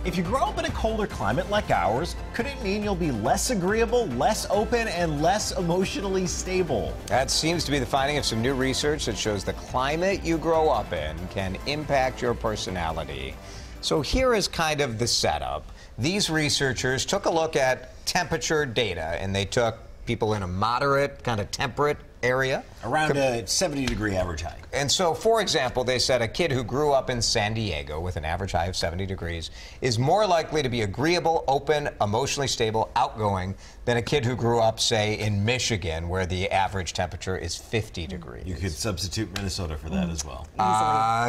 If you grow up in a colder climate like ours, could it mean you'll be less agreeable, less open, and less emotionally stable? That seems to be the finding of some new research that shows the climate you grow up in can impact your personality. So here is kind of the setup. These researchers took a look at temperature data, and they took people in a moderate, kind of temperate area. Around a 70-degree average high. And so, for example, they said a kid who grew up in San Diego with an average high of 70 degrees is more likely to be agreeable, open, emotionally stable, outgoing than a kid who grew up, say, in Michigan, where the average temperature is 50 degrees. You could substitute Minnesota for that as well.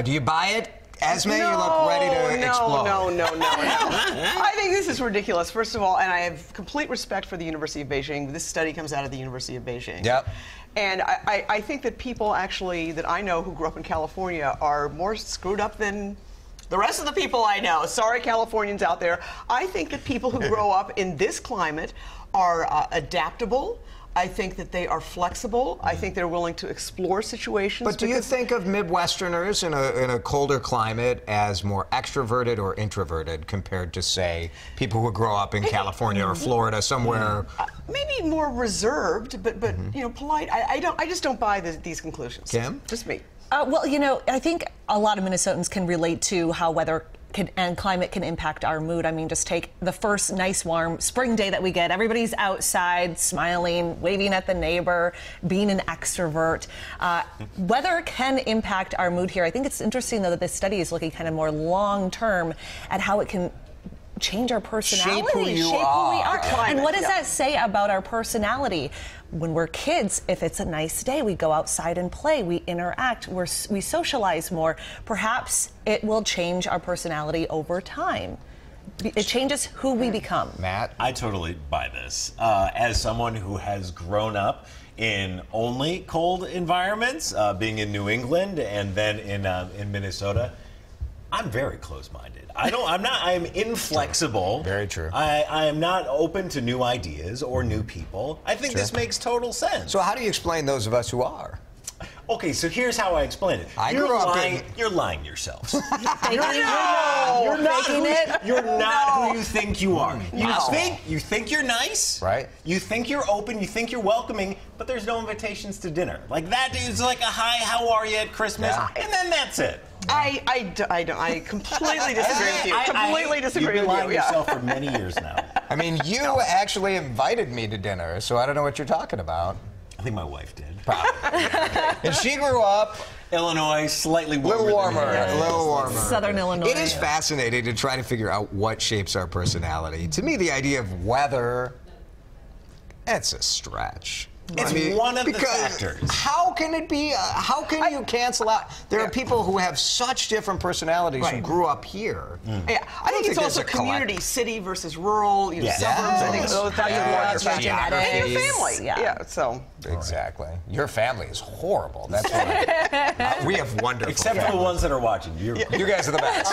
Do you buy it? Esme, you look ready to explode. No. I think this is ridiculous, first of all, and I have complete respect for the University of Beijing. This study comes out of the University of Beijing. Yep. And I think that people actually that I know who grew up in California are more screwed up than the rest of the people I know. Sorry, Californians out there. I think that people who grow up in this climate are adaptable. I think that they are flexible. I think they're willing to explore situations. But do you think of Midwesterners in a colder climate as more extroverted or introverted compared to, say, people who grow up in California or Florida, somewhere? Maybe more reserved, but you know, polite. I just don't buy these conclusions. Kim? Just me. Well, you know, I think a lot of Minnesotans can relate to how weather and climate can impact our mood. I mean, just take the first nice warm spring day that we get. Everybody's outside, smiling, waving at the neighbor, being an extrovert. Weather can impact our mood here. I think it's interesting, though, that this study is looking kind of more long-term at how it can change our personality, shape who we are. And what does that say about our personality? When we're kids, if it's a nice day, we go outside and play, we interact, we socialize more. Perhaps it will change our personality over time. It changes who we become. Matt? I totally buy this. As someone who has grown up in only cold environments, being in New England and then in Minnesota, I'm very close-minded. I'm inflexible. Very true. I am not open to new ideas or new people. I think this makes total sense. So how do you explain those of us who are? Okay, so here's how I explain it. You're lying yourselves. You're not who you think you are. You think you're nice. Right. You think you're open. You think you're welcoming. But there's no invitations to dinner. Like that is like a hi, how are you at Christmas, and then that's it. I completely disagree with you. Completely disagree with you. You've been lying yourself for many years now. I mean, you actually invited me to dinner, so I don't know what you're talking about. I think my wife did. Probably. And she grew up Illinois, slightly warmer. A little warmer. Southern Illinois. It is fascinating to try to figure out what shapes our personality. To me, the idea of weather, it's a stretch. It's one of the factors. How can it be? How can you cancel out? There are people who have such different personalities who grew up here. Yeah, I think it's also community, city versus rural, you know, suburbs. I think those factors are genetics. And your family. Yeah. So exactly. Your family is horrible. That's why we have wonderful. Except for the ones that are watching. You guys are the best.